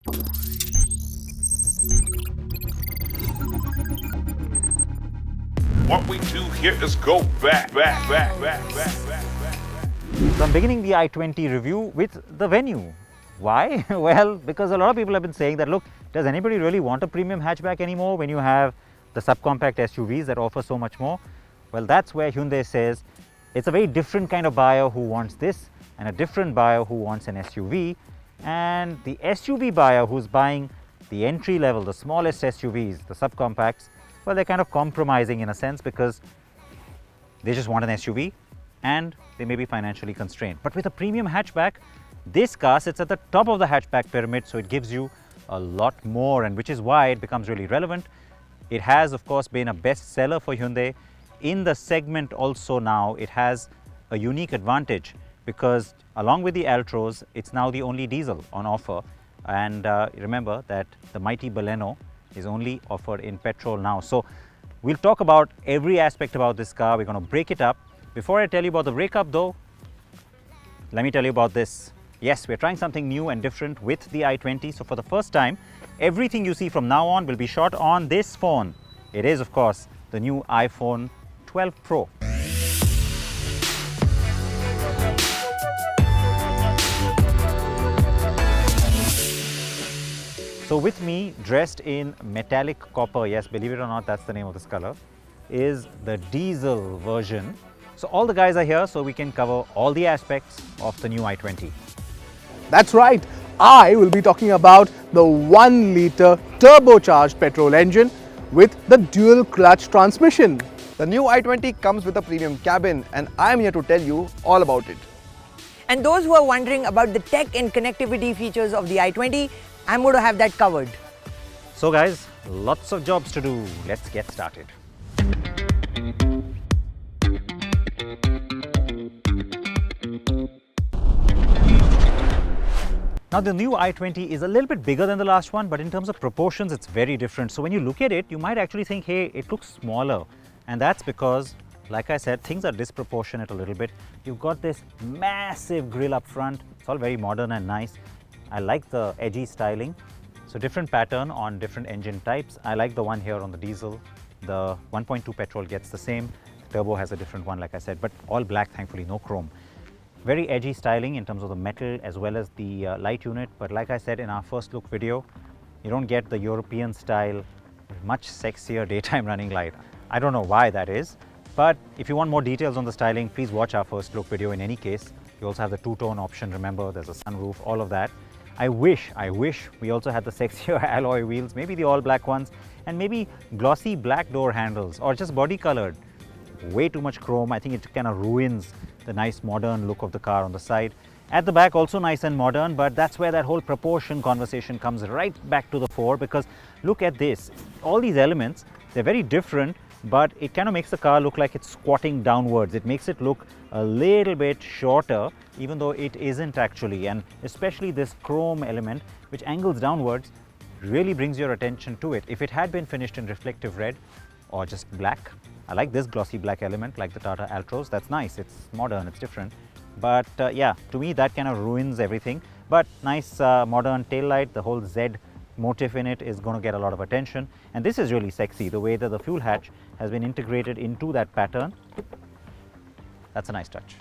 What we do here is go back. So I'm beginning the i20 review with the venue. Why? Well, because a lot of people have been saying that, look, does anybody really want a premium hatchback anymore when you have the subcompact SUVs that offer so much more? Well, that's where Hyundai says it's a very different kind of buyer who wants this and a different buyer who wants an SUV. And the SUV buyer who's buying the entry level, the smallest SUVs, the subcompacts, well, they're kind of compromising in a sense because they just want an SUV and they may be financially constrained. But with a premium hatchback, this car sits at the top of the hatchback pyramid, so it gives you a lot more, and which is why it becomes really relevant. It has, of course, been a bestseller for Hyundai. In the segment also now, it has a unique advantage because along with the Altros, it's now the only diesel on offer. And remember that the mighty Baleno is only offered in petrol now. So we'll talk about every aspect about this car. We're going to break it up. Before I tell you about the breakup though, let me tell you about this. Yes, we're trying something new and different with the i20. So for the first time, everything you see from now on will be shot on this phone. It is, of course, the new iPhone 12 Pro. So with me, dressed in metallic copper, yes, believe it or not, that's the name of this color, is the diesel version. So all the guys are here so we can cover all the aspects of the new i20. That's right, I will be talking about the 1-litre turbocharged petrol engine with the dual clutch transmission. The new i20 comes with a premium cabin and I am here to tell you all about it. And those who are wondering about the tech and connectivity features of the i20, I'm going to have that covered. So guys, lots of jobs to do. Let's get started. Now the new i20 is a little bit bigger than the last one, but in terms of proportions, it's very different. So when you look at it, you might actually think, hey, it looks smaller. And that's because, like I said, things are disproportionate a little bit. You've got this massive grille up front. It's all very modern and nice. I like the edgy styling. So different pattern on different engine types. I like the one here on the diesel. The 1.2 petrol gets the same. Turbo has a different one, like I said, but all black, thankfully, no chrome. Very edgy styling in terms of the metal as well as the light unit. But like I said in our first look video, you don't get the European style, much sexier daytime running light. I don't know why that is, but if you want more details on the styling, please watch our first look video in any case. You also have the two-tone option, remember, there's a sunroof, all of that. I wish we also had the sexier alloy wheels, maybe the all black ones, and maybe glossy black door handles or just body colored. Way too much chrome. I think it kind of ruins the nice modern look of the car on the side. At the back, also nice and modern, but that's where that whole proportion conversation comes right back to the fore, because look at this. All these elements, they're very different, but it kind of makes the car look like it's squatting downwards. It makes it look a little bit shorter, even though it isn't actually. And especially this chrome element, which angles downwards, really brings your attention to it. If it had been finished in reflective red or just black, I like this glossy black element like the Tata Altros. That's nice, it's modern, it's different. But yeah, to me that kind of ruins everything. But nice modern taillight, the whole Z motif in it is going to get a lot of attention. And this is really sexy, the way that the fuel hatch has been integrated into that pattern. That's a nice touch.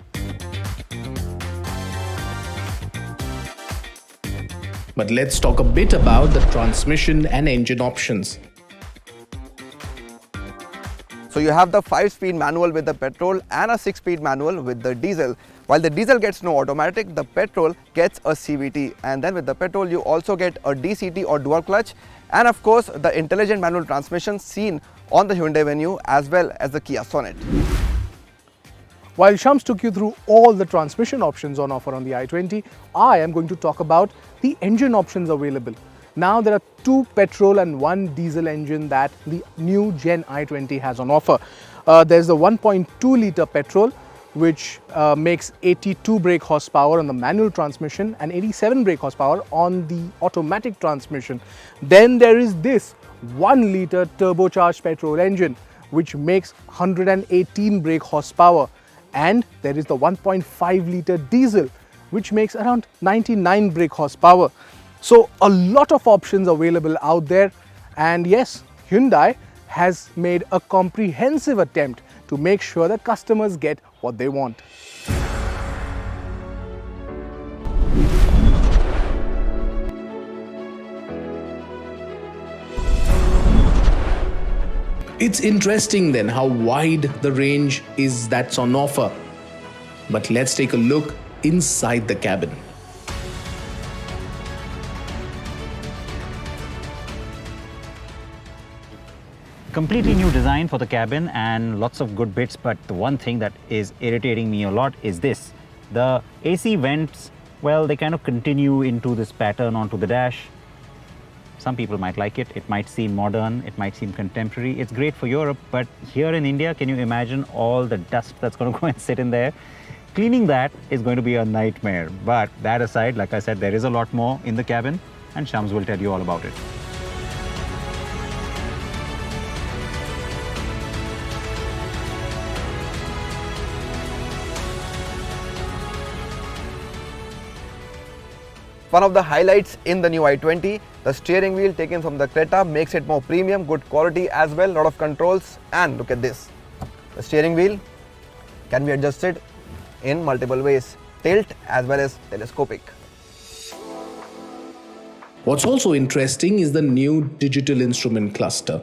But let's talk a bit about the transmission and engine options. So you have the 5-speed manual with the petrol and a 6-speed manual with the diesel. While the diesel gets no automatic, the petrol gets a CVT, and then with the petrol you also get a DCT or dual clutch, and of course the intelligent manual transmission seen on the Hyundai Venue as well as the Kia Sonet. While Shams took you through all the transmission options on offer on the i20, I am going to talk about the engine options available. Now there are 2 petrol and 1 diesel engine that the new Gen i20 has on offer. There's the 1.2-litre petrol, which makes 82 brake horsepower on the manual transmission and 87 brake horsepower on the automatic transmission. Then there is this 1-litre turbocharged petrol engine, which makes 118 brake horsepower. And there is the 1.5-litre diesel, which makes around 99 brake horsepower. So a lot of options available out there, and yes, Hyundai has made a comprehensive attempt to make sure that customers get what they want. It's interesting then how wide the range is that's on offer. But let's take a look inside the cabin. Completely new design for the cabin and lots of good bits, but the one thing that is irritating me a lot is this. The AC vents, well, they kind of continue into this pattern onto the dash. Some people might like it. It might seem modern, it might seem contemporary. It's great for Europe, but here in India, can you imagine all the dust that's going to go and sit in there? Cleaning that is going to be a nightmare. But that aside, like I said, there is a lot more in the cabin, and Shams will tell you all about it. One of the highlights in the new i20, the steering wheel taken from the Creta makes it more premium, good quality as well, lot of controls, and look at this. The steering wheel can be adjusted in multiple ways, tilt as well as telescopic. What's also interesting is the new digital instrument cluster.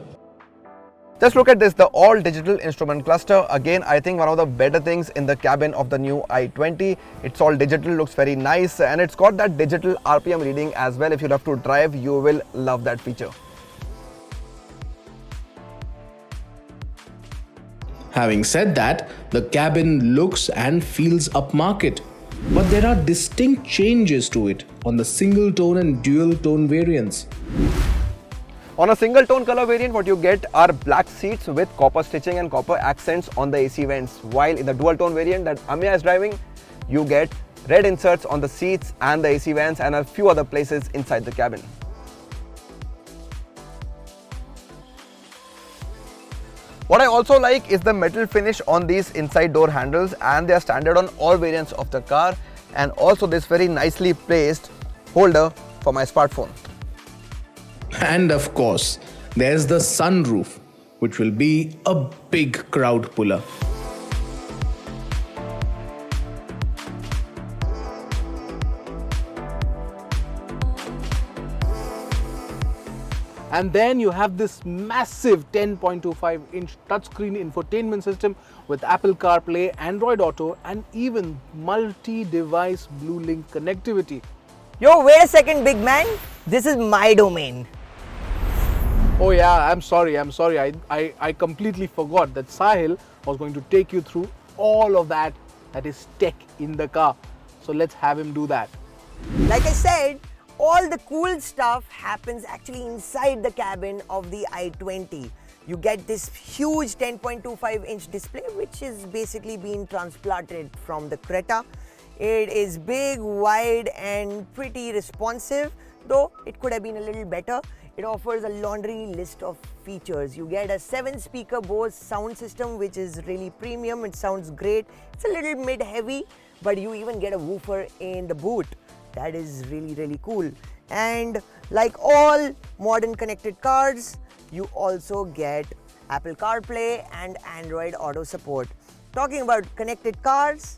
Just look at this, the all digital instrument cluster. Again, I think one of the better things in the cabin of the new i20. It's all digital, looks very nice, and it's got that digital RPM reading as well. If you love to drive, you will love that feature. Having said that, the cabin looks and feels upmarket. But there are distinct changes to it on the single tone and dual tone variants. On a single tone color variant, what you get are black seats with copper stitching and copper accents on the AC vents. While in the dual tone variant that Amya is driving, you get red inserts on the seats and the AC vents and a few other places inside the cabin. What I also like is the metal finish on these inside door handles, and they are standard on all variants of the car, and also this very nicely placed holder for my smartphone. And of course, there's the sunroof, which will be a big crowd puller. And then you have this massive 10.25-inch touchscreen infotainment system with Apple CarPlay, Android Auto, and even multi-device BlueLink connectivity. Yo, wait a second, big man. This is my domain. Oh yeah, I'm sorry. I completely forgot that Sahil was going to take you through all of that is tech in the car. So let's have him do that. Like I said, all the cool stuff happens actually inside the cabin of the i20. You get this huge 10.25-inch display, which is basically being transplanted from the Creta. It is big, wide, and pretty responsive, though it could have been a little better. It offers a laundry list of features. You get a 7-speaker Bose sound system, which is really premium. It sounds great. It's a little mid-heavy, but you even get a woofer in the boot. That is really, really cool. And like all modern connected cars, you also get Apple CarPlay and Android Auto support. Talking about connected cars,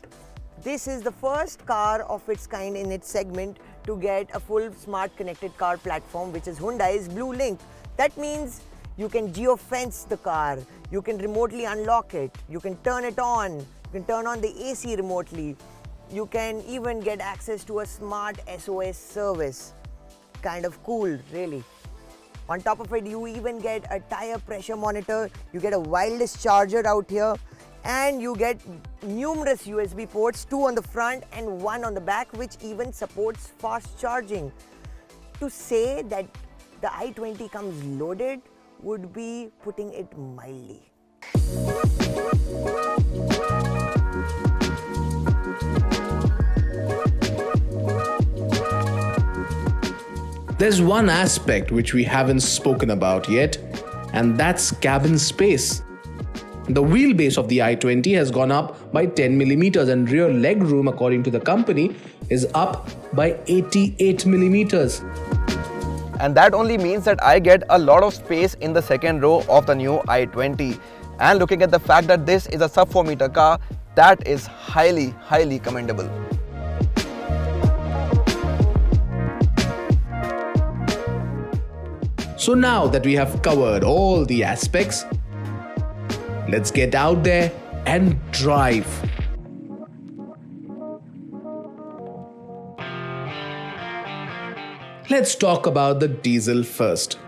this is the first car of its kind in its segment to get a full smart connected car platform, which is Hyundai's BlueLink. That means you can geofence the car, you can remotely unlock it, you can turn it on, you can turn on the AC remotely, you can even get access to a smart SOS service. Kind of cool, really. On top of it, you even get a tire pressure monitor, you get a wireless charger out here, and you get numerous USB ports, 2 on the front and 1 on the back, which even supports fast charging. To say that the i20 comes loaded would be putting it mildly. There's one aspect which we haven't spoken about yet, and that's cabin space. The wheelbase of the i20 has gone up by 10 millimeters, and rear legroom, according to the company, is up by 88 millimeters. and that only means that I get a lot of space in the second row of the new i20. And looking at the fact that this is a sub 4 meter car, that is highly commendable. So now that we have covered all the aspects, let's get out there and drive. Let's talk about the diesel first.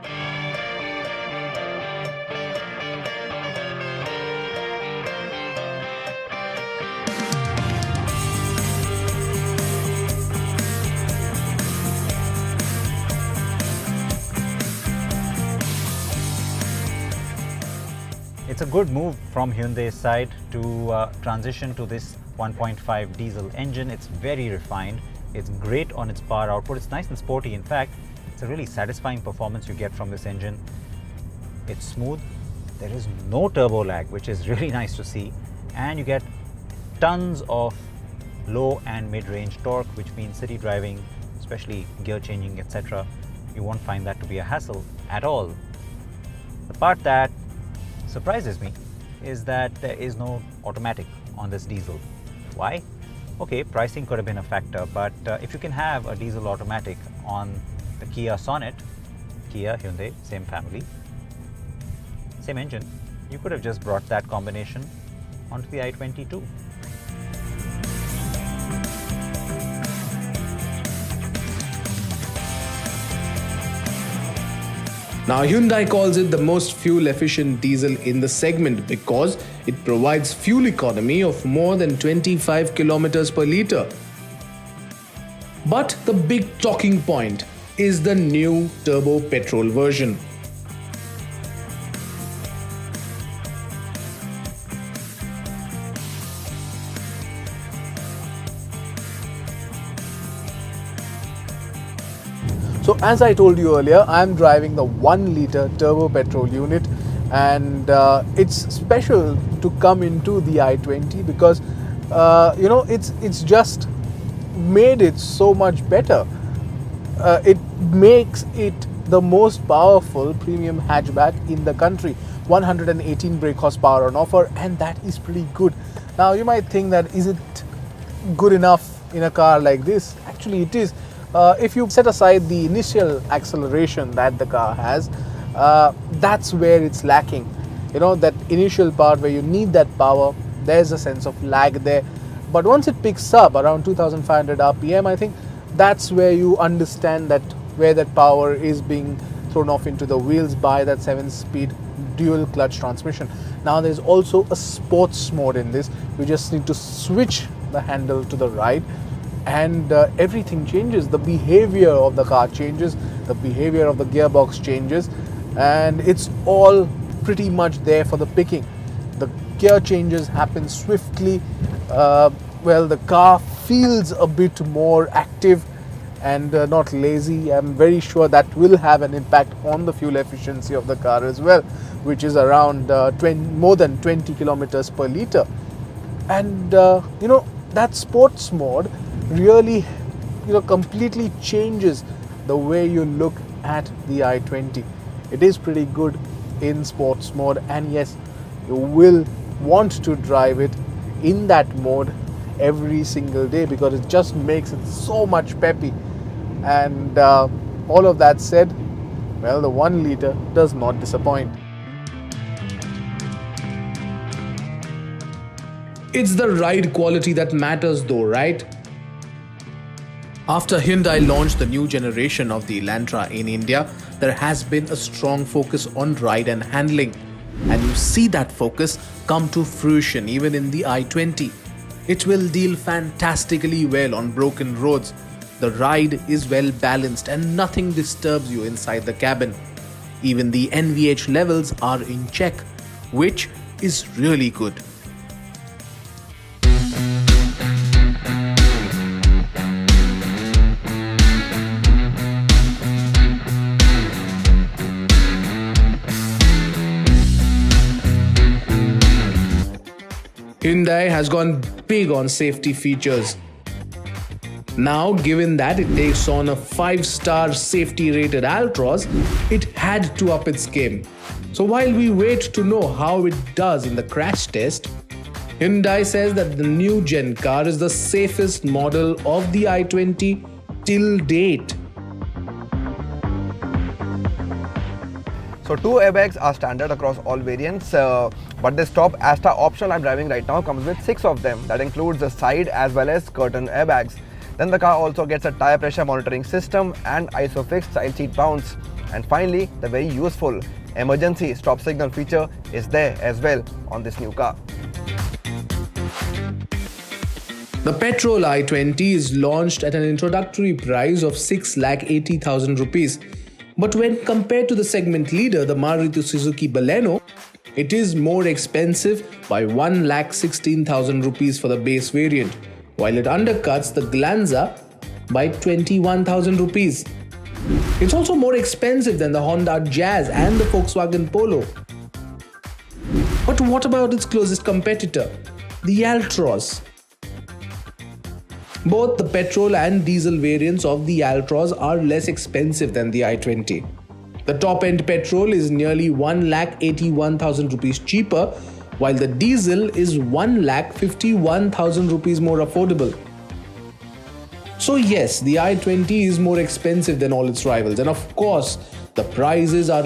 It's a good move from Hyundai's side to transition to this 1.5 diesel engine. It's very refined. It's great on its power output. It's nice and sporty. In fact, it's a really satisfying performance you get from this engine. It's smooth. There is no turbo lag, which is really nice to see. And you get tons of low and mid-range torque, which means city driving, especially gear changing, etc., you won't find that to be a hassle at all. The part that surprises me is that there is no automatic on this diesel. Why? Okay, pricing could have been a factor, but if you can have a diesel automatic on the Kia Sonet, Kia, Hyundai, same family, same engine, you could have just brought that combination onto the i20 too. Now Hyundai calls it the most fuel efficient diesel in the segment because it provides fuel economy of more than 25 kilometers per litre. But the big talking point is the new turbo petrol version. So as I told you earlier, I'm driving the 1 litre turbo petrol unit, and it's special to come into the i20 because it's just made it so much better. It makes it the most powerful premium hatchback in the country. 118 brake horsepower on offer, and that is pretty good. Now you might think that is it good enough in a car like this? Actually it is. If you set aside the initial acceleration that the car has, that's where it's lacking. You know, that initial part where you need that power, there's a sense of lag there. But once it picks up around 2500 RPM, I think that's where you understand that where that power is being thrown off into the wheels by that 7-speed dual clutch transmission. Now there's also a sports mode in this. You just need to switch the handle to the right, and everything changes. The behavior of the car changes, the behavior of the gearbox changes, and it's all pretty much there for the picking. The gear changes happen swiftly. The car feels a bit more active and not lazy. I'm very sure that will have an impact on the fuel efficiency of the car as well, which is around more than 20 kilometers per litre. And that sports mode really completely changes the way you look at the i20. It is pretty good in sports mode, and yes, you will want to drive it in that mode every single day because it just makes it so much peppy. And all of that said, well, the 1 litre does not disappoint. It's the ride quality that matters though, right? After Hyundai launched the new generation of the Elantra in India, there has been a strong focus on ride and handling. And you see that focus come to fruition even in the i20. It will deal fantastically well on broken roads. The ride is well balanced and nothing disturbs you inside the cabin. Even the NVH levels are in check, which is really good. Hyundai has gone big on safety features. Now, given that it takes on a 5-star safety-rated Altroz, it had to up its game. So while we wait to know how it does in the crash test, Hyundai says that the new gen car is the safest model of the i20 till date. So 2 airbags are standard across all variants, but this top Asta optional I'm driving right now comes with 6 of them. That includes the side as well as curtain airbags. Then the car also gets a tire pressure monitoring system and ISOFIX child seat mounts. And finally, the very useful emergency stop signal feature is there as well on this new car. The Petrol i20 is launched at an introductory price of 6,80,000 rupees. But when compared to the segment leader, the Maruti Suzuki Baleno, it is more expensive by 1,16,000 rupees for the base variant, while it undercuts the Glanza by 21,000 rupees. It's also more expensive than the Honda Jazz and the Volkswagen Polo. But what about its closest competitor, the Altroz? Both the petrol and diesel variants of the Altroz are less expensive than the i20. The top-end petrol is nearly 1,81,000 rupees cheaper, while the diesel is 1,51,000 rupees more affordable. So yes, the i20 is more expensive than all its rivals, and of course, the prices are